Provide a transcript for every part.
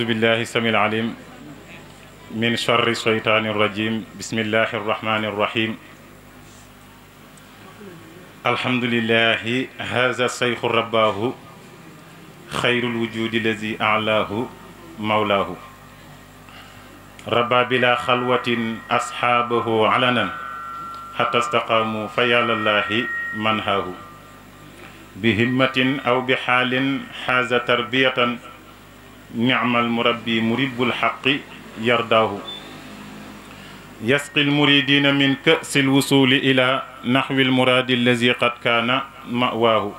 أعوذ بالله السميع العليم من شر الشيطان الرجيم بسم الله الرحمن الرحيم الحمد لله هذا الشيخ رباه خير الوجود الذي أعلاه مولاه ربى بلا خلوة أصحابه علنا حتى استقاموا فيا لله منهاه بهمة أو بحال حاز تربية نعم المربي مرب الحق يرداه يسقي المريدين من كأس الوصول إلى نحو المراد الذي قد كان مأواه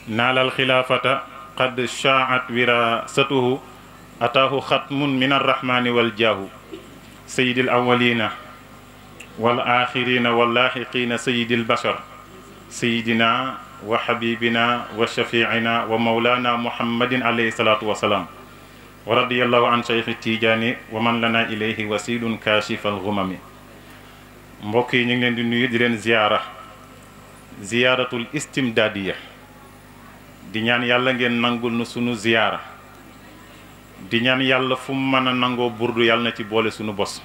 نال الخلافة قد شاعت وراثته أتاه ختم من الرحمن والجاه سيد الأولين والآخرين واللاحقين سيد البشر سيدنا وحبيبنا وشفيعنا ومولانا محمد عليه الصلاة والسلام ورضي الله عن شيخ التيجاني ومن لنا إليه وسيل كاشف الغمم mbokk yi ñu ngi leen di nuyu di leen ziyaaratul istimdaadiya di ñaan yàlla ngeen nangul nu sunu ziyaara di ñaan yàlla fu mu mën a nangoo burdu yàlla na ci boole sunu bos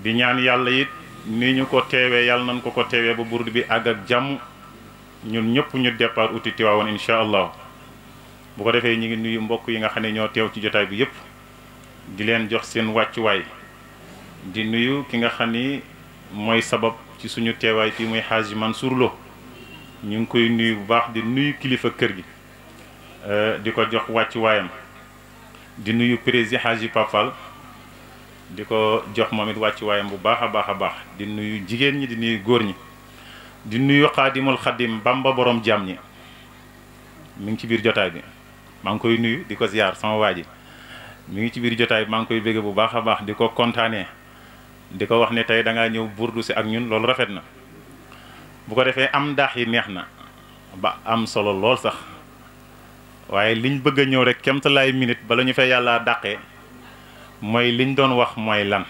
di ñaan yàlla it ni ñu ko teewee yàlla nañ ko teewee ba burdu bi àgg ak jàmm ñun ñëpp ñu départ uti Tiwaawan incha allah bu ko defee ñu ngi nuyu mbokk yi nga xam ne ñoo teew ci jotaay bi yëpp di leen jox seen wàccuwaay di nuyu ki nga xam ni mooy sabab ci suñu teewaay fii muy Hadji Mansour Lo ñu ngi koy nuyu bu baax di nuyu kilifa kër gi di ko jox wàccuwaayam di nuyu président Hadji Papal di ko jox moom it wàccuwaayam bu baax a baax a baax di nuyu jigéen ñi di nuyu góor ñi di nuyu xaadimul xadim Bamba borom jàmm ñi mi ngi ci biir jotaay bi maa ngi koy nuyu di ko ziar sama waa ji mi ngi ci biir jotaay bi maa ngi koy bégge bu baax a baax di ko kontaanee di ko wax ne tey da ngaa ñëw burdu si ak ñun loolu rafet na bu ko defee am daax yi neex na ba am solo lool sax waaye liñ bëgg a ñëw rek kemtalaay minute bala ñu fay yàlla dàqee mooy liñ doon wax mooy lan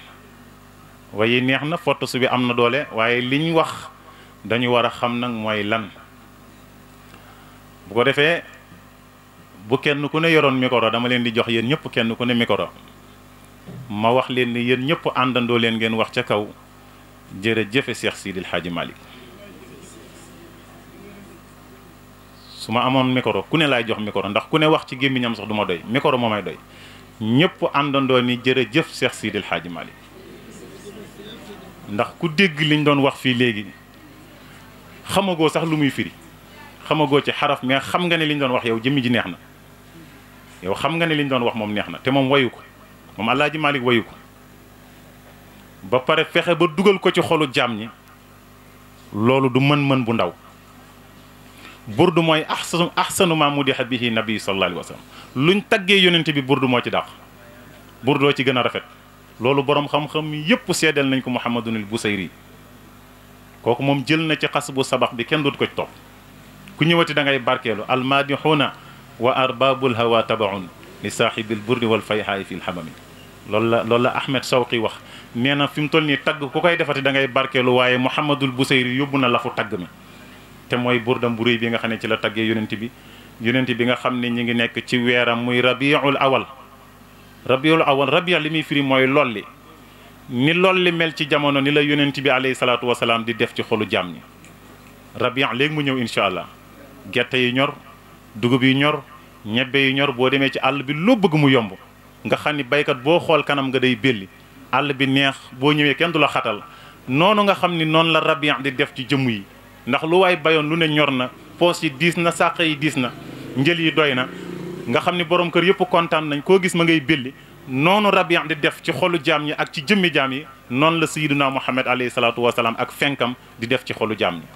waaye neex na foto su bi am na doole waaye liñ wax dañu war a xam nag mooy lan bu ko defee bu kenn ku ne yoroon micro dama leen di jox yéen ñëpp kenn ku ne micro ma wax leen ni yéen ñëpp àndandoo leen ngeen wax ca kaw jërëjëfe Cheikh Sidil Hadji Malick su ma amoon micro ku ne laay jox micro ndax ku ne wax ci gémmiñam sax du ma doy micro moo may doy ñëpp àndandoo ni jërëjëf Cheikh Sidil Hadji Malick ndax ku dégg liñ doon wax fii léegi xamagoo sax lu muy firi xamagoo ci xaraf mais xam nga ne liñ doon wax yow jëmmi ji neex na yow xam nga ne liñ doon wax moom neex na te moom wayu ko moom Alaaji Malick wayu ko ba pare fexe ba dugal ko ci xolu jaam ñi loolu du mën-mën bu ndaw burdu mooy ahsanu ma mudiha bihi nabi sallallahu alayhi wa sallam luñ taggee yonent bi burdu moo ci dàq burdoo ci gën a rafet loolu boroom xam-xam yépp seedeel nañ ko Muhammadunil Busayri kooku moom jël na ci xas bu sabax bi kenn dut ko ci topp ku ñëwati da ngay barkeelu almadixuuna wa arbabul hawa tabaun li saaxibil burdi wal fayhaay fi lxamami loolu la Ahmed Sawqi wax nee na fi mu toll nii tagg ku koy defati da ngay barkeelu waaye Muhammadul Busayri yóbbu na lafu tagg mi te mooy burdam bu réy bi nga xam ne ci la taggee yonent bi nga xam ne ñi ngi nekk ci weeram muy rabiul awal rabia li muy firi mooy lolli ni lolli mel ci jamono ni la yonent bi alayhi salaatu wasalaam di def ci xolu jaam ñi rabia léegi mu ñëw incha allah gerte yi ñor dugub yi ñor ñebbe yi ñor boo demee ci àll bi loo bëgg mu yomb nga xam ni baykat boo xool kanam nga day belli àll bi neex boo ñëwee kenn du la xatal noonu nga xam ni noonu la rabia di def ci jëmm yi ndax lu waay bayoon lu ne ñor na poos yi diis na sàq yi diis na njël yi doy na nga xam ni borom kër yëpp kontaan nañ koo gis ma ngay belli noonu rabia di def ci xolu jaam ñi ak ci jëmmi jaam yi noonu la sayyiduna Muhammad alayhi salaatu wasalaam ak fenkam di def ci xolu jaam ñi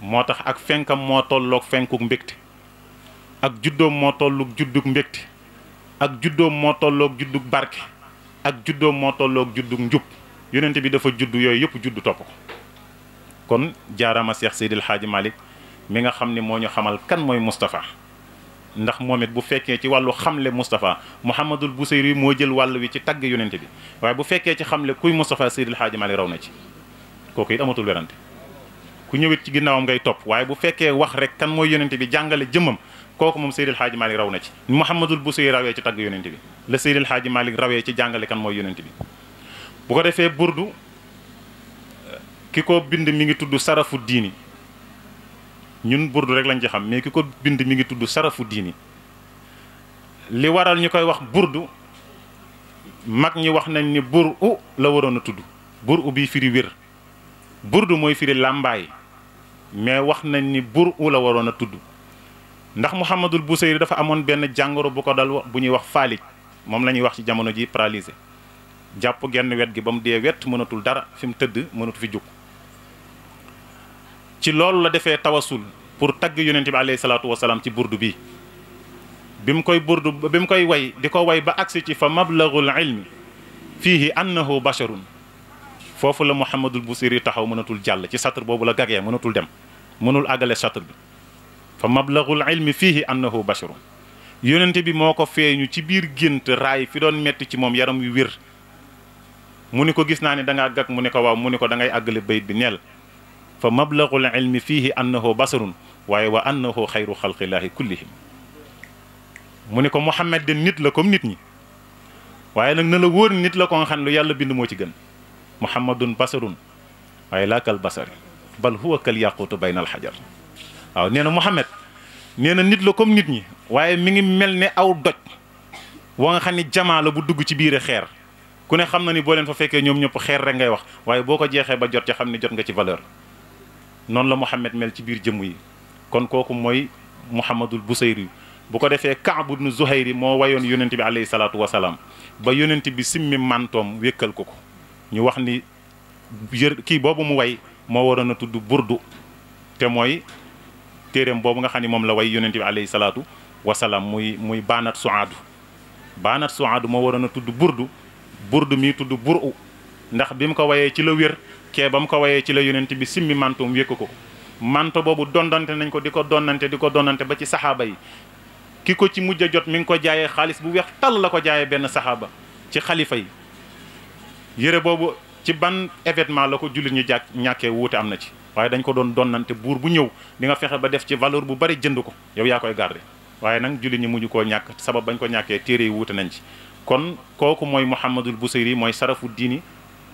moo tax ak fenkam moo tolloog fenkuk mbégte ak juddoom moo tolloog juddug mbégte ak juddoom moo tolloog juddug barke ak juddoom moo tolloog juddug njub yonent bi dafa judd yooyu yëpp judd topp ko kon jaarama Cheikh Seydil Hadji Malick mi nga xam ne moo ñu xamal kan mooy Moustapha ndax moom it bu fekkee ci wàllu xamle Moustapha Mouhamadul Busayri moo jël wàll wi ci tagg yonent bi waaye bu fekkee ci xamle kuy Moustapha Seydil Hadji Malick raw na ci kooku it amatul werante ku ñëwit ci ginnaawam ngay topp waaye bu fekkee wax rek kan mooy yonent bi jàngale jëmmam kooku moom Seydil Hadji Malick raw na ci Mouhamadul Busayri rawee ci tagg yonent bi la Seydil Hadji Malick rawee ci jàngale kan mooy yonent bi bu ko defee burdu ki ko bind mi ngi tudd sarafu diini ñun burdu rek lañ ci xam mais ki ko bind mi ngi tudd sarafu diini li waral ñu koy wax burdu mag ñi wax nañ ni bur u la waroon a tudd bur u bii firi wér burdu mooy firi làmbaay mais wax nañ ni bur u la waroon a tudd ndax Mouhamadul Busayri dafa amoon benn jàngoro bu ko dal bu ñuy wax faalit moom la ñuy wax ci jamono ji paralysé jàpp genn wet gi ba mu dee wet mënatul dara fi mu tëdd mënatu fi jóg ci loolu la defee tawasul pour tagg yonent bi alayhi salaatu wasalaam ci burdu bi bi mu koy way di ko way ba agsi ci fa mablagul ilmi fiihi annahu basharun foofu la Mouhamadul Busayri taxaw mënatul jàll ci satr boobu la gagee mënatul dem mënul àggale satr bi fa mablagul ilmi fiihi annahu basharun yonent bi moo ko feeñu ci biir gént raay fi doon metti ci moom yaram wi wér mu ni ko gis naa ne da ngaa gag mu ni ko waaw mu ni ko da ngay àggale bayit bi neel fa mablagul ilmi fiihi annahu basharun waaye wa annahu xayru xalqillaahi kullihim mu ni ko Muhammad de nit la comme nit ñi waaye nag na la wóor nit la ko nga xam lu yàlla bind moo ci gën muhammadun basarun waaye laa kal basari bal huwa kal yaquutu bayna al xajar waaw nee na Muhammad nee na nit la comme nit ñi waaye mi ngi mel ne aw doj wa nga xam ni jamaa la bu dugg ci biir xeer ku ne xam na ni boo leen fa fekkee ñoom ñëpp xeer rek ngay wax waaye boo ko jeexee ba jot ci xam ni jot nga ci valeur noonu la Muhammad mel ci biir jëmm yi kon kooku mooy Mouhamadul Busayri bu ko defee Kaab ibnu Zuhayri moo wayoon yonent bi alayhi salaatu wasalaam ba yonent bi simmi mantoom wékkal ko ñu wax ni kii boobu mu way moo waroon a tudd burdu te mooy téeréem boobu nga xam ne moom la way yonent bi alayhi salaatu wasalaam muy baanat suaadu moo waroon a tudd burdu mii tudd buru ndax bi mu ko wayee ci la wér kee ba mu ko wayee ci la yonent bi simmi mantoom wékk ko manto boobu dondante nañ ko di ko donnante ba ci saxaaba yi ki ko ci mujj a jot mi ngi ko jaayee xaalis bu weex tàll la ko jaayee benn saxaaba ci xalifa yi yére boobu ci ban événement la ko jullit ñu ñàkkee wuute am na ci waaye dañ ko doon donnante buur bu ñëw di nga fexe ba def ci valeur bu bari jënd ko yow yaa koy garder waaye nag jullit ñi mujj koo ñàkk sabab bañ ko ñàkkee téere yi wuute nañ ci kon kooku mooy Mouhamadul Busayri mooy sarafu diini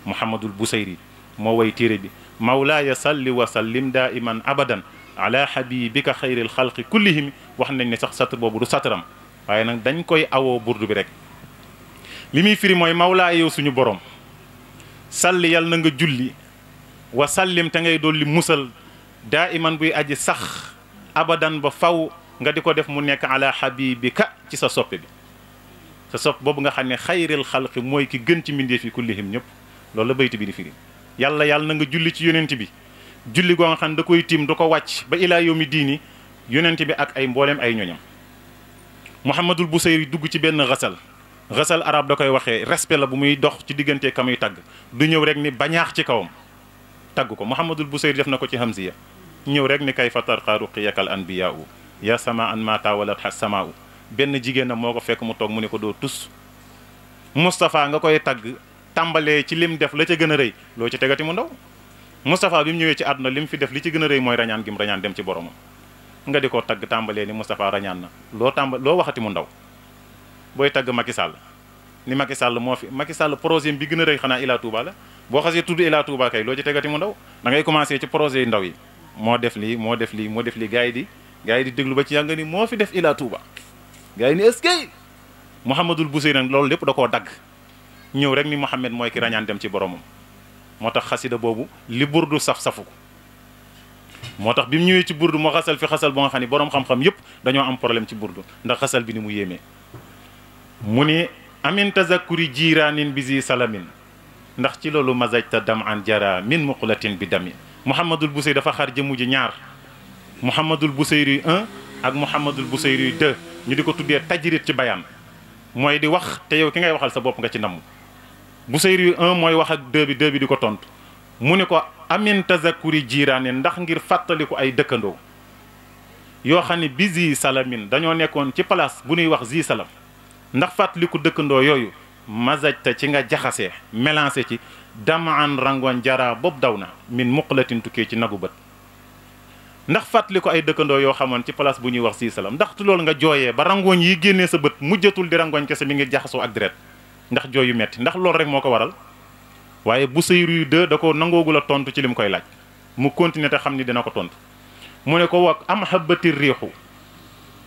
Mouhamadul Busayri moo way téere bi mawlaaya salli wa sallim daa iman abadan ala habibika xayril xalqi kullihim wax nañ ne sax satr boobu du satram waaye nag dañ koy awoo burdu bi rek li muy firi mooy mawlaaya yow suñu borom salli yal na nga julli wa sallim te ngay dolli musal daa iman buy aji sax abadan ba faw nga di ko def mu nekk ala habibika ci sa soppe bi sa sopp boobu nga xam ne xayril xalqi mooy ki gën ci mbindeef yi kullihim ñëpp loolu la bayti bi di firi yàlla na nga julli ci yonent bi julli goo nga xam ne da koy tiim du ko wàcc ba ilaa yawmi diini yonent bi ak ay mbooleem ay ñoñam Mouhamadul Busayri dugg ci benn xasal arab da koy waxee respect la bu muy dox ci diggante ka muy tagg du ñëw rek ni bañaax ci kawam tagg ko Mouhamadul Busayri def na ko ci hamziya ñëw rek ni kayfa tarqa ruqiyakal anbiyaau ya sama an mata walat ha samaau benn jigéen moo ko fekk mu toog mu ne ko doo tus Moustapha nga koy tagg tàmbalee ci lim def la ca gën a rëy loo ci tegati mu ndaw Moustapha bi mu ñëwee ci àdduna lim fi def li ci gën a rëy mooy rañaan gi mu rañaan dem ci boromam nga di ko tagg tàmbalee ni Moustapha rañaan na loo waxati mu ndaw booy tagg Macky Sall ni Macky Sall moo fi Macky Sall projet bi gën a rëy xanaa Ila Touba la boo xasee tudd Ila Touba kay loo ci tegati mu ndaw da ngay commencé ci projet yu ndaw yi moo def lii gars yi di déglu ba ci yàgg ni moo fi def Ila Touba gars yi ni est-ce que Mouhamadul Busayri nag loolu lépp da koo dagg ñëw rek ni Mouhamed mooy ki rañaan dem ci boromam moo tax xasida boobu li burdu saf-safu ko moo tax bi mu ñëwee ci burdu moo xasal fi xasal ba nga xam ni borom xam-xam yëpp dañoo am problème ci burdu ndax xasal bi ni mu yéemee mu ni amin tazakkuri jiraanin bisi salamin ndax ci loolu mazajta dam an jara min muqlatin bi dami Mouhamadul Busayri dafa xar jëmu ji ñaar Mouhamadul Busayri 1 ak Mouhamadul Busayri 2 ñu di ko tuddee tajrit ci bayaan mooy di wax te yow ki ngay waxal sa bopp nga ci namm Busayri 1 mooy wax ak 2 bi di ko tontu mu ni ko amin tazakkuri jiiraane ndax ngir fàttaliku ay dëkkandoo yoo xam ne bi zi salamin dañoo nekkoon ci place bu ñuy wax zi salam ndax fàttaliku dëkkandoo yooyu mazajta ci nga jaxasee mélangé ci damaan rangoon jara boobu daw na min muqlatin tukkee ci nagu bët ndax fàttali ko ay dëkkandoo yoo xamoon ci place bu ñuy wax sii salam ndax loolu nga jooyee ba rangooñ yi génnee sa bët mujjatul di rangooñ kese mi ngi jaxasoo ak deret ndax jooy yu metti ndax loolu rek moo ko waral waaye Busayri de da ko nangoogul a tontu ci li mu koy laaj mu continuer te xam ni dina ko tontu mu ne ko wax am habati riixu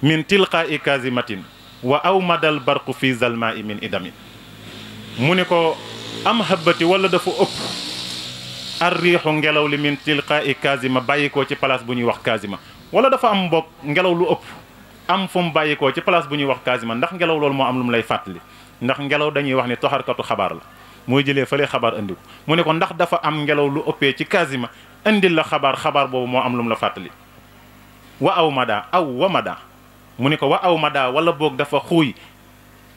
min tilqaa'i kazimatin wa aw madal barqu fi zalma'i min idamin mu ne ko am habati wala dafa ëpp ar riixu ngelaw li min tilqaa'i kazima bàyyikoo ci place bu ñuy wax kazima wala dafa am mbokk ngelaw lu ëpp am fu mu bàyyikoo ci place bu ñuy wax kazima ndax ngelaw loolu moo am lu mu lay fàttali ndax ngelaw dañuy wax ni toxarkatu xabaar la mooy jëlee fële xabaar andi ko mu ne ko ndax dafa am ngelaw lu ëppee ci kazima indil la xabaar boobu moo am lu mu la fàttali wa aw mada aw wa mada mu ne ko wa aw mada wala boog dafa xuuy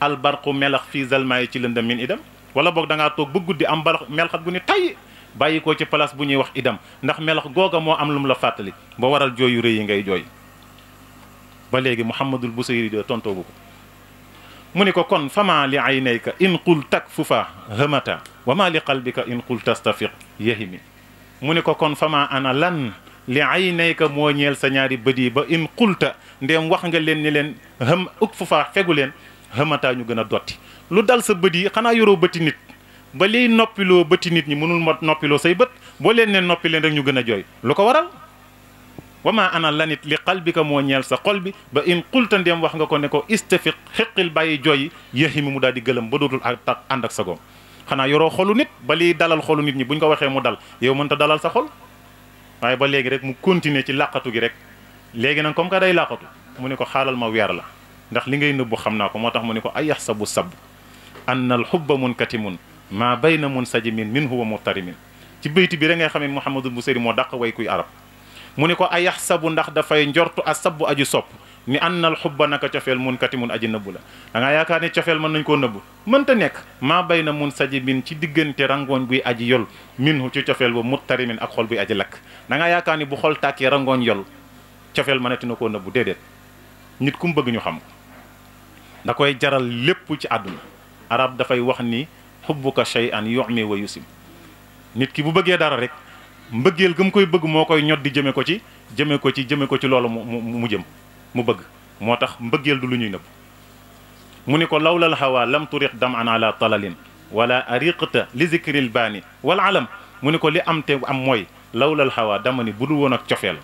albarqu melax fii zalmayi ci lëndëm min idam wala boog da ngaa toog ba guddi am balax melxat gu ni tay bàyyi ko ci place bu ñuy wax idam ndax melax googa moo am lu mu la fàttali ba waral jooy yu rëy yi ngay jooy ba léegi Muhammadul Busayri de tontoogu ko mu ni ko kon fama li aynayka in qul takfufa hamata wa ma li qalbika in qul tastafiq yahimi mu ni ko kon fama ana lan li aynayka moo ñeel sa ñaari bët yi ba in qulta ndéem wax nga leen ni leen hëm uk fufa fegu leen hamata ñu gën a dotti lu dal sa bët yi xanaa yoroo bëti nit ba liy noppiloo bëti nit ñi mënul ma noppiloo say bët boo leen ne noppi leen rek ñu gën a jooy lu ko waral wama ana lanit li qalbika moo ñeel sa xol bi ba in qulta ndéem wax nga ko ne ko istafiq xiqil bàyyi jooyi yéexi mi mu daal di gëlëm ba dootul ak ànd ak sa goom xanaa yoroo xolu nit ba liy dalal xolu nit ñi buñ ko waxee mu dal yow mënta dalal sa xol waaye ba léegi rek mu continuer ci làqatu gi rek léegi nag comme que day làqatu mu ne ko xaalal ma weer la ndax li ngay nëbbu xam naa ko moo tax mu ne ko ay yaxsabu sab anna al xubba munkatimun maa bayna munsajimin minhu wa murtarimin ci bayti bi rek ngay xam ne Muhammadul Busayri moo dàq way kuy arab mu ne ko ay yaxsabu ndax dafay njortu a sabbu aju sopp ni anna al xubba naka cofeel munkatimun aji nëbbu la da ngaa yaakaar ne cofeel mën nañ koo nëbbu mënta nekk maa bayna munsajimin ci diggante rangooñ buy aji yol minhu ci cofeel ba murtarimin ak xol buy aji lakk da ngaa yaakaar ni bu xol tàkkee rangooñ yol cofeel mënati na koo nëbbu déedéet nit ku mu bëgg ñu xam ko da koy jaral lépp ci àdduna arab dafay wax ni xubbuka shay'an yu'mi wa yusim nit ki bu bëggee dara rek mbëggeel gëm koy bëgg moo koy ñot di jëme ko ci loolu mu jëm mu bëgg moo tax mbëggeel du lu ñuy nëbb mu ni ko lawlal hawa lam turiq dam an ala talalin wala ariqta li zikril baani wala alam mu ni ko li am te am mooy lawlal hawa dama ni bu du woon ak cofeel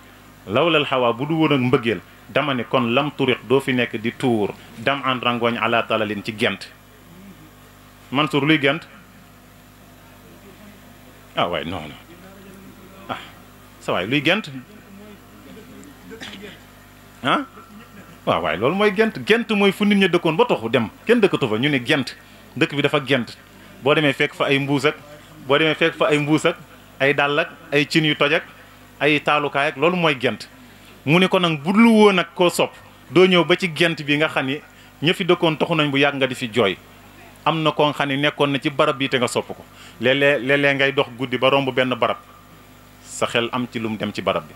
lawlal hawa bu du woon ak mbëggeel dama ni kon lam turiq doo fi nekk di tuur dam an rangooñ ala talalin ci gent Mansour luy gent waaye non sa waay luy gent waaye loolu mooy gent mooy fu nit ñi dëkkoon ba toxu dem kenn dëkkatu fa ñu ne gent dëkk bi dafa gent boo demee fekk fa ay mbuus ak ay dàll ak ay cin yu toj ak ay taalukaay ak loolu mooy gent mu ne ko nag bu dul woon ak koo sopp doo ñëw ba ci gent bi nga xam ni ña fi dëkkoon toxu nañ bu yàgg nga di fi jooy am na koo xam ne nekkoon na ci barab bii te nga sopp ko léeg-léeg ngay dox guddi ba romb benn barab sa xel am ci lu mu dem ci barab bi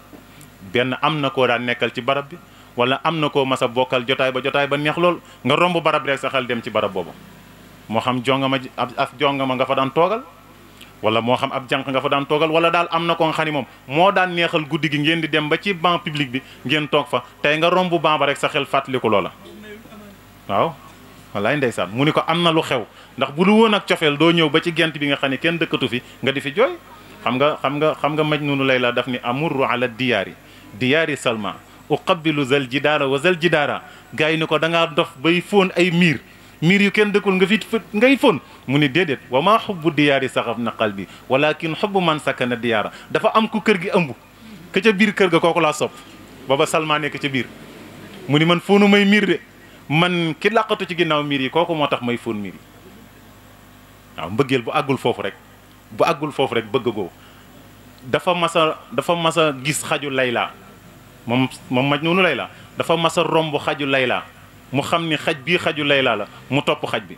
benn am na koo daan nekkal ci barab bi wala am na koo mas a bokkal jotaay ba neex lool nga romb barab bi rek sa xel dem ci barab boobu moo xam jongama ab jongama nga fa daan toogal wala moo xam ab jànq nga fa daan toogal wala daal am na koo xam ne moom moo daan neexal guddi gi ngeen di dem ba ci banc public bi ngeen toog fa tey nga romb banc ba rek sa xel fàttaliku loola waaw wallaay ndeysaan mu ni ko am na lu xew ndax bu lu woon ak cofeel doo ñëw ba ci gent bi nga xam ne kenn dëkkatu fi nga di fi jooy xam nga Majnuunu Layla daf ni amurru ala diyaari salma uqabbilu zal jidaara wa zal jidaara gars yi ni ko da ngaa dof bay fóon ay miir yu kenn dëkkul nga fi ngay fóon mu ni déedéet wa maa xubbu diyaari saxaf na qalbi walakin xubbu man sakana diyaara dafa am ku kër gi ëmb ka ca biir kër ga kooku laa sopp booba salma nekk ca biir mu ni man fóonu may miir de man ki làqatu ci ginnaaw miir yi kooku moo tax may fóon miir yi waaw mbëggeel bu àggul foofu rek bëgg goo dafa masa gis xaju Layla moom Majnuunu Layla dafa masa romb xaju Layla mu xam ni xaj bii xaju Layla la mu topp xaj bi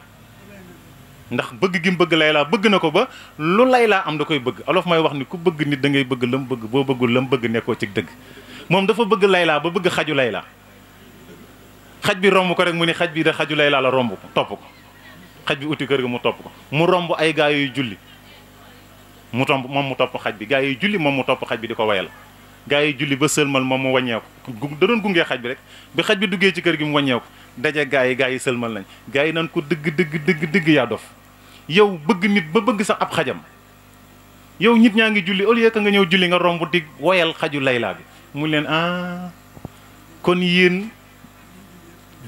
ndax bëgg gi mu bëgg Layla bëgg na ko ba lu Layla am da koy bëgg alof may wax ni ku bëgg nit da ngay bëgg lam bëgg boo bëggul lam bëgg nekkoo ci dëgg moom dafa bëgg Layla ba bëgg xaju Layla xaj bi romb ko rek mu ni xaj bi da xaju Layla la romb ko topp ko xaj bi uti kër ga mu topp ko mu romb ay gaa yuy julli mu topp xaj bi gaa yuy julli moom mu topp xaj bi di ko wayal gaa yi julli ba sëlmal moom mu wàññeeku da doon gungee xaj bi rek bi xaj bi duggee ci kër gi mu wàññeeku daje gaa yi sëlmal nañ gaa yi nan ko dëgg yaa dof yow bëgg nit ba bëgg sax ab xajam yow nit ñaa ngi julli au lieu que nga ñëw julli nga romb di woyal xaju Layla bi mu leen kon yéen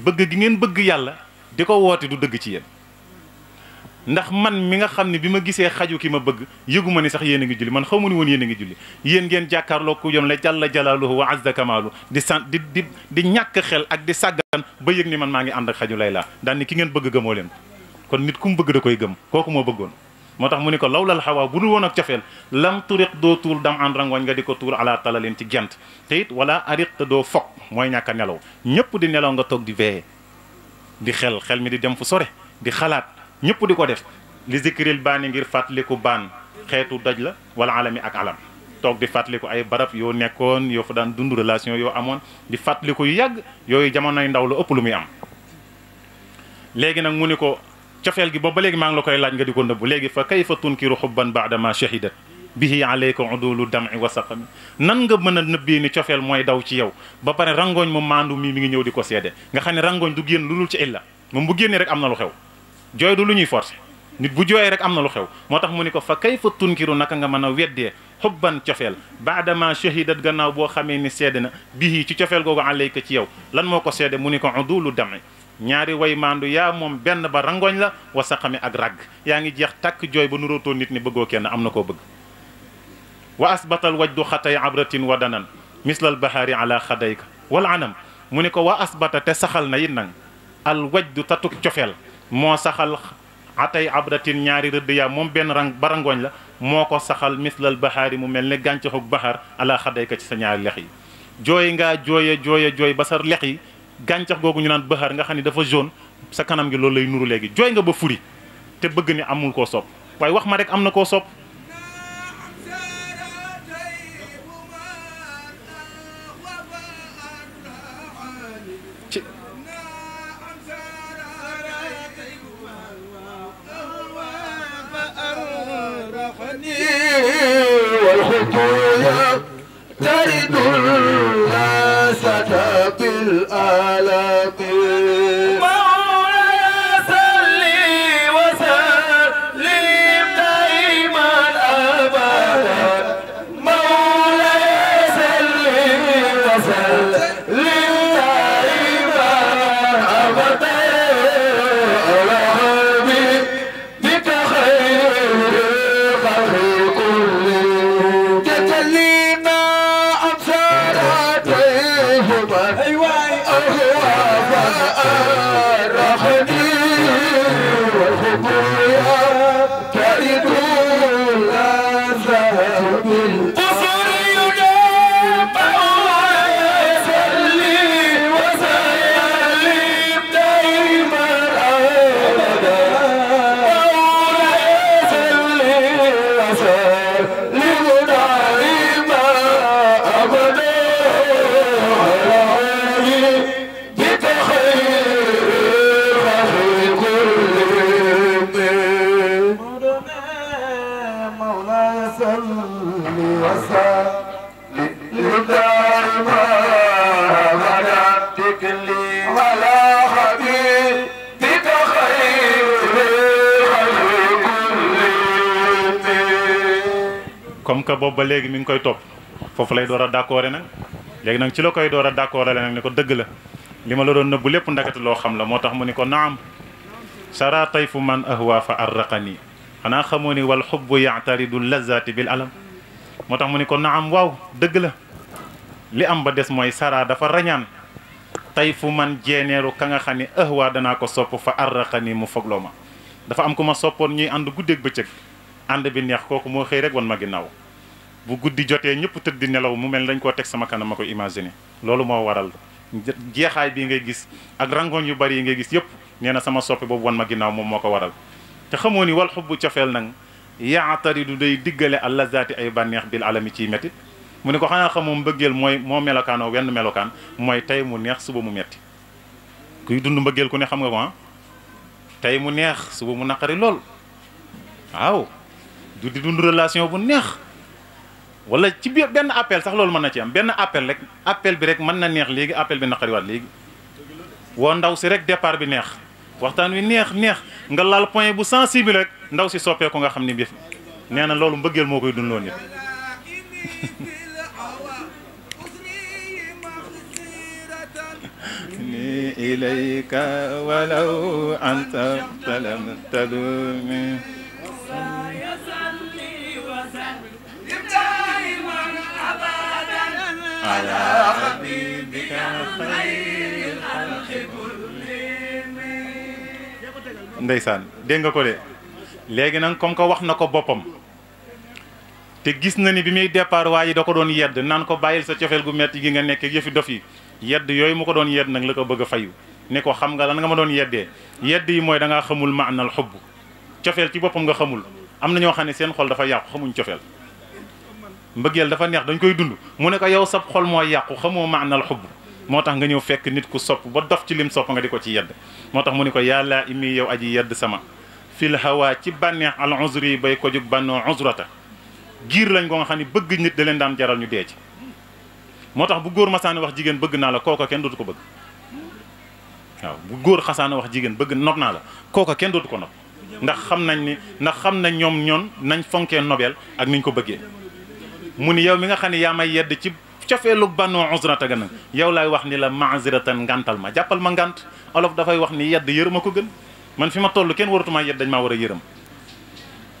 bëgg gi ngeen bëgg yàlla di ko woote du dëgg ci yéen ndax man mi nga xam ne bi ma gisee xaju ki ma bëgg yëgu ma ni sax yéen a ngi julli man xaw ma ni woon yéen a ngi julli yéen ngeen jàkkaarloo ku yom la jalla jalaaluhu wa azza kamaalu di ñàkk xel ak di sàggan ba yëg ni man maa ngi ànd ak xaju Layla daan ni ki ngeen bëgg gëmoo leen kon nit ku mu bëgg da koy gëm kooku moo bëggoon moo tax mu ni ko lawlal xawaa bu dul woon ak cofeel lam turiq doo tuur dam an rangoñ nga di ko tuur ala talalin ci gent te it wala ariq te doo fokk mooy ñàkk a nelaw ñëpp di nelaw nga toog di veillé di xel mi di dem fu sore di xalaat ñëpp di ko def li zikril baani ngir fàttaliku baan xeetu doj la wala alami ak alam toog di fàttaliku ay barab yoo nekkoon yoo fa daan dund relation yoo amoon di fàttaliku yu yàgg yooyu jamonoy ndaw la ëpp lu muy am léegi nag mu ni ko cofeel gi boobu ba léegi maa ngi la koy laaj nga di ko nëbbu léegi fa kayfa tunkiru xubban baadama shahidat bihi alayka udulu dam'i wa saqami nan nga mën a nëbbee ni cofeel mooy daw ci yow ba pare rangooñ mu maandu mi ngi ñëw di ko seede nga xam ne rangooñ du génn lu dul ci illa moom bu génnee rek am na lu xew jooy du lu ñuy forcé nit bu jooyee rek am na lu xew moo tax mu ni ko fa kayfa tunkiru naka nga mën a weddee xubban cofeel baadama shahidat gannaaw boo xamee ni seede na bihi ci cofeel googu alayka ci yow lan moo ko seede mu ni ko udulu dam'i ñaari way maandu yaa moom benn ba rangooñ la wa saqami ak ragg yaa ngi jeex takk jooy ba nuróotoo nit ni bëggoo kenn am na koo bëgg wa asbatal wajdu xatay abratin wa danan mislal bahaari ala xadayka wala anam mu ni ko wa asbata te saxal na it nag al wajdu tatuk cofeel moo saxal xatay abratin ñaari rëdd yaa moom benn ba rangooñ la moo ko saxal mislal bahaari mu mel ne gàncaxuk bahaar ala xadayka ci sa ñaari lex yi jooy ngaa jooy ba sa lex yi gàncax googu ñu naan baxaar nga xam ne dafa jaune sa kanam gi loolu lay nuru léegi jooy nga ba furi te bëgg ni amul koo sopp waaye wax ma rek am na koo sopp comme que boobu ba léegi mi ngi koy topp foofu lay door a d'accord nag léegi nag ci la koy door a d'accord nag ne ko dëgg la li ma la doon nëbbu lépp ndakati loo xam la moo tax mu ni ko naam sara tayfu man ahwa fa arraqani xanaa xamoo ni wal xubbu yaataridu lazati bil alam moo tax mu ni ko naam waaw dëgg la li am ba des mooy sara dafa rañaan tayfu man jeeneeru ka nga xam ne ahwa danaa ko sopp fa arraqani mu fogloo ma dafa am ku ma soppoon ñuy ànd guddeeg bëccëg ànd bi neex kooku moo xëy rek wan ma ginnaaw bu guddi jotee ñëpp tëdd di nelaw mu mel dañ koo teg sama kanam ma koy imaginer loolu moo waral jeexaay bii ngay gis ak rangoon yu bari yi ngay gis yëpp nee na sama soppe boobu wan ma ginnaaw moom moo ko waral te xamoo ni wal xubbu cofeel nag yaataridu day diggale allazaati ay bànneex bil alami ciy métti mu ne ko xanaa xamoo mbëggeel mooy moo melokaanoo wenn melokaan mooy tey mu neex suba mu metti kuy dund mbëggeel ku ne xam nga ko tey mu neex suba mu naqari lool waaw du di dund relation bu neex wala ci biir benn appel sax loolu mën na ci am benn appel rek appel bi rek mën na neex léegi appel bi naqariwaat léegi woo ndaw si rek départ bi neex waxtaan wi neex nga laal point bu sensible rek ndaw si soppee ko nga xam ni bi nee na loolu mbëggeel moo koy dundloo nit ni ilayka walaw anta lam talumi ala habibika khayril khalqi kullihim ndeysaan dégg nga ko de léegi nag comme que wax na ko boppam te gis na ni bi muy départ waa ji da ko doon yedd naan ko bàyyil sa cofeel gu metti gi nga nekk yëfi dof yi yedd yooyu mu ko doon yedd nag la ko bëgg a fayu ne ko xam nga lan nga ma doon yeddee yedd yi mooy da ngaa xamul maanal xubb cofeel ci boppam nga xamul am na ñoo xam ne seen xol dafa yàqu xamuñ cofeel mbëggeel dafa neex dañ koy dund mu ne ko yow sab xol moo yàqu xamoo maanal xubb moo tax nga ñëw fekk nit ku sopp ba dof ci lim sopp nga di ko ci yedd moo tax mu ne ko yàlla imi yow aji yedd sama fil hawa ci bànneex al uzri yi bay ko jug bànnoo uzrata giir lañ ko nga xam ne bëgg nit da leen daan jaral ñu dee ci moo tax bu góor masaana wax jigéen bëgg naa la kooka kenn dootu ko bëgg waaw bu góor xasaana wax jigéen bëgg nopp naa la kooka kenn dootu ko nopp ndax xam nañ ñoom ñoon nañ fonkee nobel ak niñ ko bëggee mu ni yow mi nga xam ne yaa may yedd ci cofeelug bannoo uzrata ga nag yow laay wax ni la maaziratan ngantal ma jàppal ma ngant olof dafay wax ni yedd yërëm a ko gën man fi ma toll kenn warutuma yedd dañ maa war a yërëm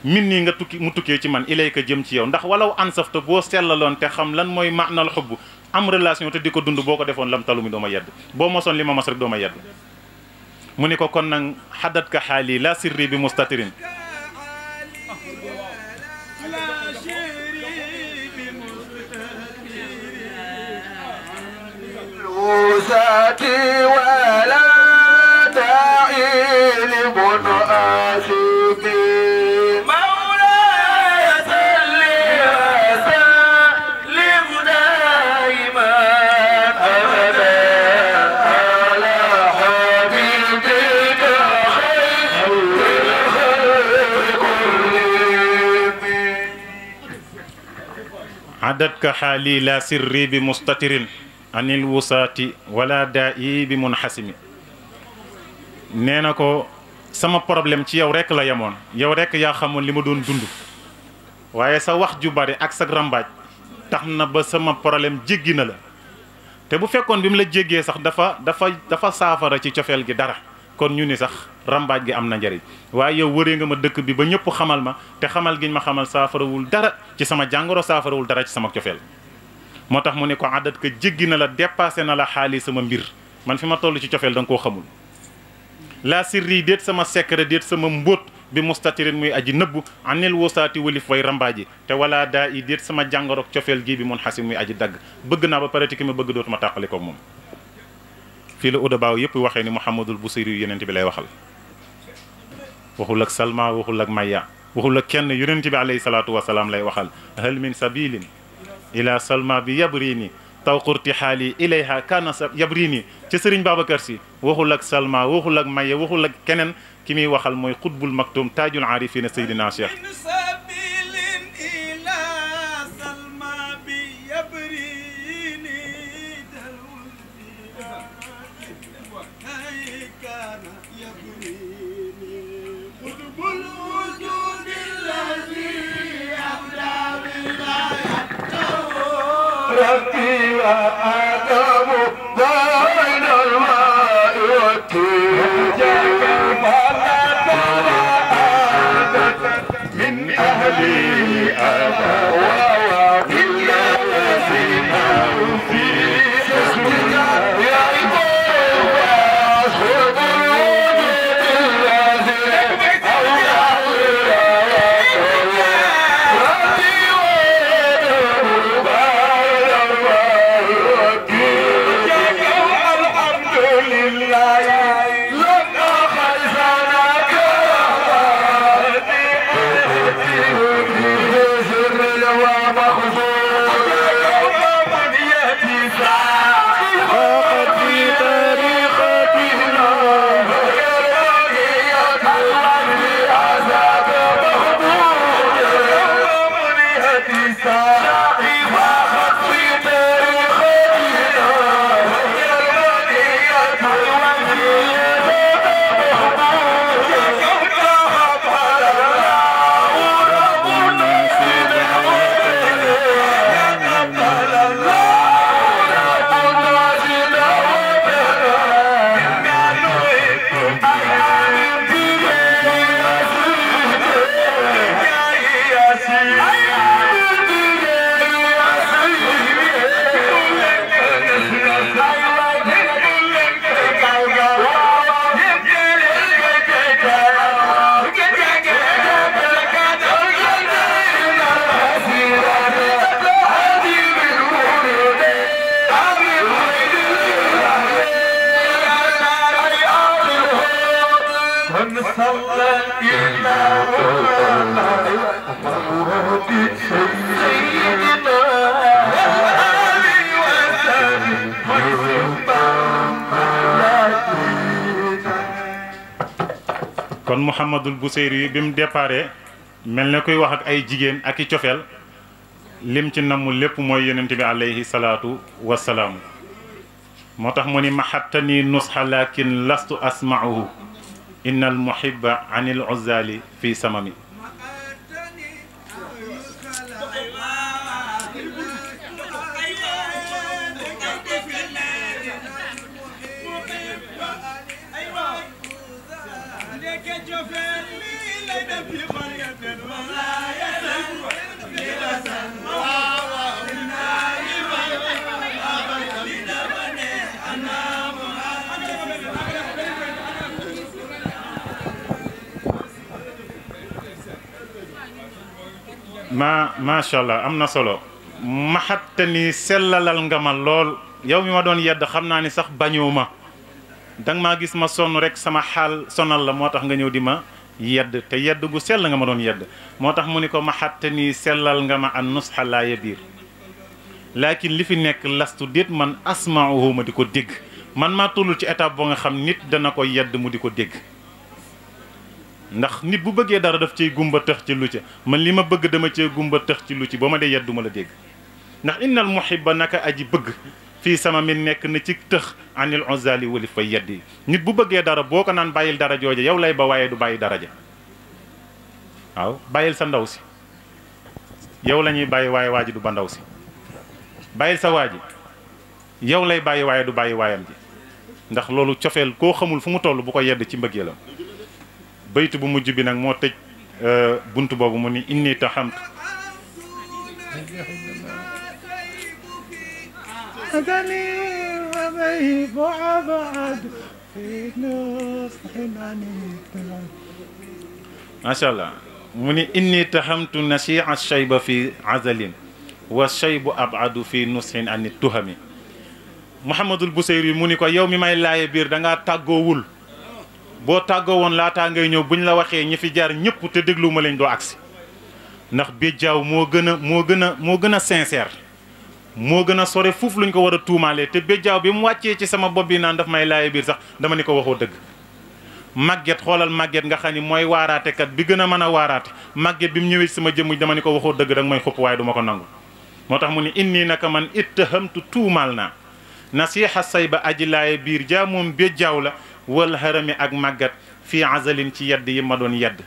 min nii nga tukki mu tukkee ci man ilayka jëm ci yow ndax walaw ansafta boo sellaloon te xam lan mooy maanal xubb am relation te di ko dund boo ko defoon lam talu mi doo ma yedd boo mosoon li ma mos rek doo ma yedd mu ni ko kon nag xadat ka xaali la sirri bi mustatirin وساتي ولا تعيل من آسفي مولاي صل وسلم دائما أبدا على حبيبك خير الخلق كلهم عددك حالي لا سري بمستتر anil wusaati wala daa yi bi mun xasimi nee na ko sama problème ci yow rek la yemoon yow rek yaa xamoon li ma doon dund waaye sa wax ju bari ak sa rambaaj tax na ba sama problème jéggi na la te bu fekkoon bi mu la jéggee sax dafa saafara ci cofeel gi dara kon ñu ni sax rambaaj gi am na njariñ waaye yow wëree nga ma dëkk bi ba ñëpp xamal ma te xamal giñ ma xamal saafarawul dara ci sama jàngoro saafarawul dara ci sama cofeel moo tax mu ne ko adat ka jéggi na la dépassé na la xaali sama mbir man fi ma toll ci cofeel da nga koo xamul la sirri déet sama secret déet sama mbóot bi mustatirin muy aji nëbbu anil wosaati walif way rambaaji te wala daa i déet sama jàngorok cofeel gii bi mun xasim muy aji dagg bëgg naa ba pare ki ma bëgg dootuma tàqali ko moom fii la uda baaw yëpp waxee ni Muhammadul Busiri yu yonent bi lay waxal waxul ak Salma waxul ak Maya waxul ak kenn yonent bi alayhi salaatu wasalaam lay waxal hal min sabilin ila salma bi yabrini taw qurti xaali ilayha kana yabrini ci sëriñ Babacar Si waxul ak salma waxul ak maye waxul ak keneen ki muy waxal mooy xutbul maktum taajul aarifina Seydina Cheikh ربي وآدم بين الماء والطين فلا ترى من أهلي أبا وإلا سماه في حسنك يا إبوه خذ الوجود الذي ربي وآدم kon Mouhamadul Buseyri bi mu déparé mel na koy wax ak ay jigéen ak i cofeel lim ci namm lépp mooy yonent bi alayhi salaatu wasalaamu moo tax mu ni mahattani nusxa lakin lastu asma'uhu inna al muhibba an il uzali fi samami macha allah am na solo maxatta ni sellalal nga ma lool yow mi ma doon yedd xam naa ni sax bañoo ma danga maa gis ma sonn rek sama xaal sonal la moo tax nga ñëw di ma yedd te yedd gu sell nga ma doon yedd moo tax mu ni ko maxatta ni sellal nga ma an nusxa laaya biir laakin li fi nekk lastu déet man asmauhu ma di ko dégg man maa tollul ci étape boo nga xam nit dana ko yedd mu di ko dégg ndax nit bu bëggee dara daf cay gumba tëx ci lu ci man li ma bëgg dama cee gumba tëx ci lu ci ba ma dee yeddu ma la dégg ndax innal muhibba naka aji bëgg fii sama mi nekk na ci tëx anil uzali wali fa yeddi nit bu bëggee dara boo ko naan bàyyil dara jooja yow lay ba waaye du bàyyi daraja waaw bàyyil sa ndaw si yow la ñuy bàyyi waaye waa ji du ba ndaw si bàyyil sa waa ji yow lay bàyyi waaye du bàyyi waayam ji ndax loolu cofeel koo xamul fu mu toll bu ko yedd ci mbëggeelam baytu bu mujj bi nag moo tëj bunt boobu mu ni inni taxamtu macha allah mu ni inni taxamtu nashia shayba fi azalin wa shaybu abadu fi nushin ani tuhami Mouhamadul Buseyri mu ni ko yow mi may laaye biir da ngaa tàggoowul boo tàggoo woon laataa ngay ñëw buñ la waxee ñi fi jaar ñëpp te déglu ma leen doo agsi ndax béjjaaw moo gën a sincère moo gën a sore fuuf luñ ko war a tuumaalee te béjjaaw bi mu wàccee ci sama bopp bi naan daf may laaye biir sax dama ni ko waxoo dëgg màgget xoolal màgget nga xam ni mooy waaraatekat bi gën a mën a waaraate màgget bi mu ñëwee ci sama jëmm dama ni ko waxoo dëgg danga may xupp waaye du ma ko nangu moo tax mu ni inni naka man ittahamtu tuumaal naa nasiha say ba aji laaye biir jaa moom béjjaaw la wal harami ak màggat fii azalin ci yedd yi ma doon yedd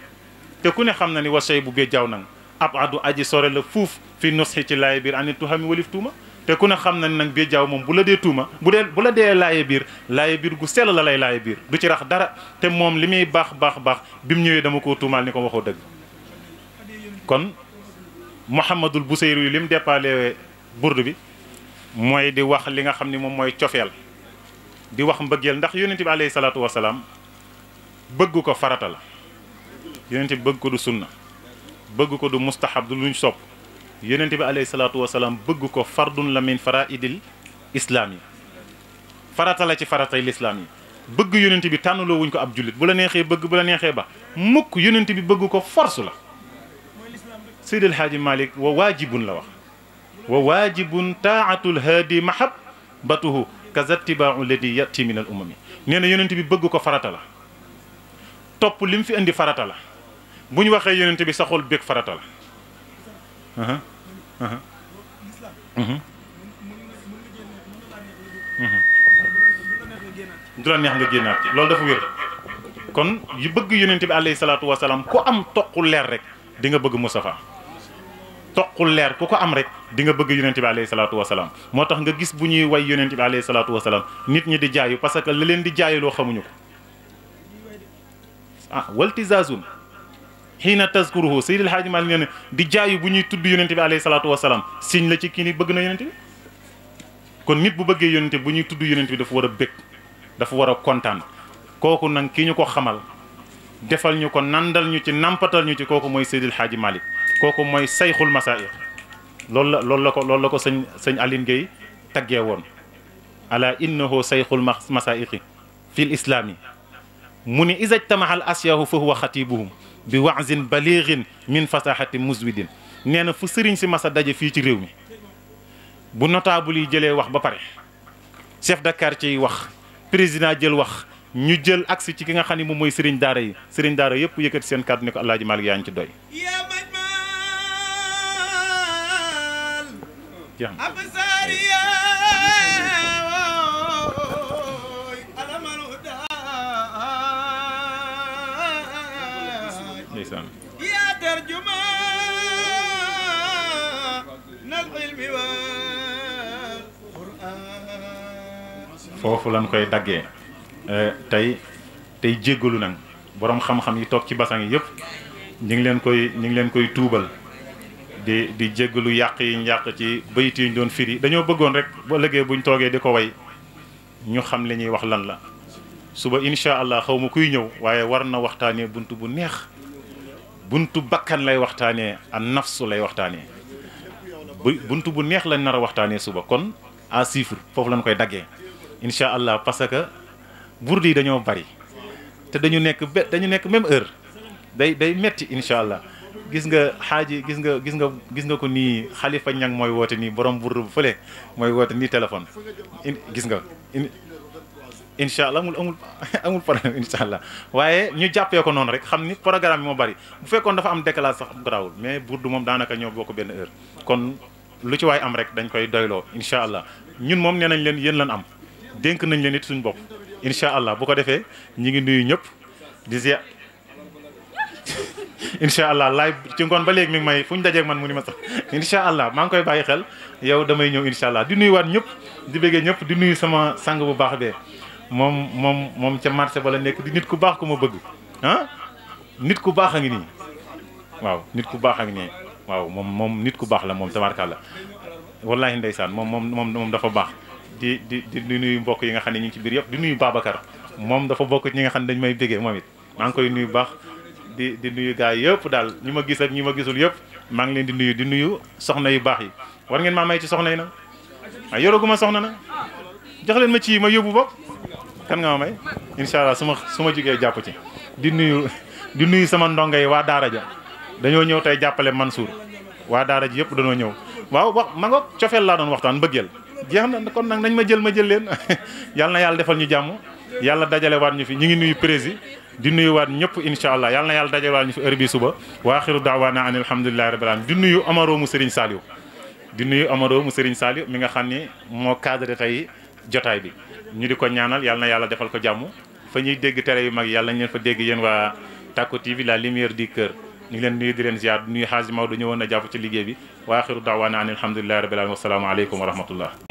te ku ne xam na ni wasay bu béjjaaw nag ab adu aji sore la fuuf fi nusxi ci laaye biir ani tuhami walif tuuma te ku ne xam na ni nag béjjaaw moom bu la dee tuuma bu la dee laaye biir gu sell la lay laaye biir du ci rax dara te moom li muy baax bi mu ñëwee dama koo tuumaal ni ko waxoo dëgg kon Mouhamadul Buseyri yu li mu dépaale burdu bi mooy di wax li nga xam ni moom mooy cofeel di wax mbëggeel ndax yonent bi alayhi salaatu wasalaam bëgg ko farata la yonent bi bëgg ko du sunna bëgg ko du mustahab du luñ sopp yonent bi alayhi salaatu wasalaam bëgg ko fardun la min faraidil islaam yi farata la ci faratay lislaam yi bëgg yonent bi tànnaloo wuñ ko ab jullit bu la neexee bëgg bu la neexee ba mukk yonent bi bëgg ko force la Seydi El Hadji Malick wa waajibun la wax wa waajibun taatul haadi mahabbatuhu kazatibau ladi yati min al umami nee na yonent bi bëgg ko farata la topp li mu fi indi farata la bu ñu waxee yonent bi sa xol bég farata la du la neex nga génnaat ci loolu dafa wér kon yu bëgg yonent bi alayhi salaatu wasalaam ku am toqu leer rek di nga bëgg Mustafa toqul leer ku ko am rek di nga bëgg yonent bi alayhi salaatu wasalaam moo tax nga gis bu ñuy way yonent bi alayhi salaatu wasalaam nit ñi di jaayu parce que li leen di jaayuloo xamuñu ko waltizazun xiina tazkuruhu Seydil Haaji Maalik nee na di jaayu bu ñuy tudd yonent bi alayhi salaatu wasalaam siñ la ci kii ni bëgg na yonent bi kon nit bu bëggee yonent bi bu ñuy tudd yonent bi dafa war a bëgg dafa war a kontaan kooku nag ki ñu ko xamal defal ñu ko nandal ñu ci nampatal ñu ci kooku mooy Seydil Haaji Maalik kooku mooy sayxul masaa'ix loolu la ko sëñ Aline Gueye taggee woon ala innahu sayxul masaa'ixi fil islaami mu ni isajtamaha al asyahu fa huwa xatibuhum bi wa'zin balighin min fasahati muswidin nee na fu sëriñ si masa daje fii ci réew mi bu notable yi jëlee wax ba pare chef de quartier yi wax président jël wax ñu jël agsi ci ki nga xam ne moom mooy sëriñ daara yi sëriñ daara yëpp yëkkati seen kàddu ne ko Alaaji Maalik yaa ñu ci doy ndeysaan foofu lañ koy daggee tey jéggalu nag borom xam-xam yi toog ci basang yi yëpp ñu ngi leen koy tuubal di jéggalu yàq yi yàq ci bayit yi ñu doon firi dañoo bëggoon rek bu ëllëgee buñ toogee di ko way ñu xam li ñuy wax lan la suba incha allah xaw ma kuy ñëw waaye war na waxtaanee buntu bu neex buntu bakkan lay waxtaanee an nafsu lay waxtaanee buntu bu neex lañ nar a waxtaanee suba kon à chiffre foofu lañ koy daggee incha allah parce que burdi yi dañoo bari te dañu nekk même heure day metti incha allah gis nga xaaji gis nga ko nii xalifa ñang mooy woote nii borom burdu bu fële mooy woote nii téléphone gis nga incha allah amul problème incha allah waaye ñu jàppee ko noonu rek xam ni programme bi moo bari bu fekkoon dafa am décalage sax garaawul mais burdu moom daanaka ñoo bokk benn heure kon lu ci waay am rek dañ koy doyloo incha allah ñun moom nee nañ leen yéen lan am dénk nañ leen it suñu bopp incha allah bu ko defee ñi ngi nuyu ñëpp di ziar incha allah laay ci ngoon ba léegi mi ngi may fu ñu dajeeg man mu ni ma sax incha allah maa ngi koy bàyyi xel yow damay ñëw incha allah di nuyuwaat ñëpp di bëggee ñëpp di nuyu sama sang bu baax bee moom ca marché ba la nekk di nit ku baax ku ma bëgg ah nit ku baax a ngi nii waaw nit ku baax a ngi nii waaw moom nit ku baax la moom tabaarkalla wallaahi ndeysaan moom dafa baax di nuyu mbokk yi nga xam ne ñu ngi ci biir yëpp di nuyu Babacar moom dafa bokk ci ñi nga xam ne dañu may bëggee moom it maa ngi koy nuyu baax di nuyu gars yëpp daal ñi ma gis ak ñi ma gisul yëpp maa ngi leen di nuyu soxna yu baax yi war ngeen maa may ci soxna yi nag waaye yoraguma soxna nag jox leen ma ci ma yóbbu bopp kan nga ma may incha allah su ma jugee jàpp ci di nuyu sama ndongo yi waa daara ja dañoo ñëw tey jàppale Mansour waa daara ji yëpp dañoo ñëw waaw wax ma nga cofeel laa doon waxtaan mbëggeel jeex na kon nag nañ ma jël leen yàlla na yàlla defal ñu jàmm yàlla dajale waat ñu fi ñu ngi nuyu président di nuyu waat ñëpp incha allah yàlla na yàlla dajale waat ñu fi heure bi suba wa axiru daawaana an alhamdulillahi rabbil alamin di nuyu Amaro mu Serigne Saliou mi nga xam ni moo cadré tey jotaay bi ñu di ko ñaanal yàlla na yàlla defal ko jàmm fa ñuy dégg tere yu mag yàlla nañ leen fa dégg yéen waa Tacko TV la lumière du cœur ñu ngi leen nuyu di leen ziar di nuyu Hadji Maodo ñëwoon na jàpp ci liggéey bi wa axiru daawaana an alhamdulillahi rabbil alamin wasalaamu aleykum wa rahmatullah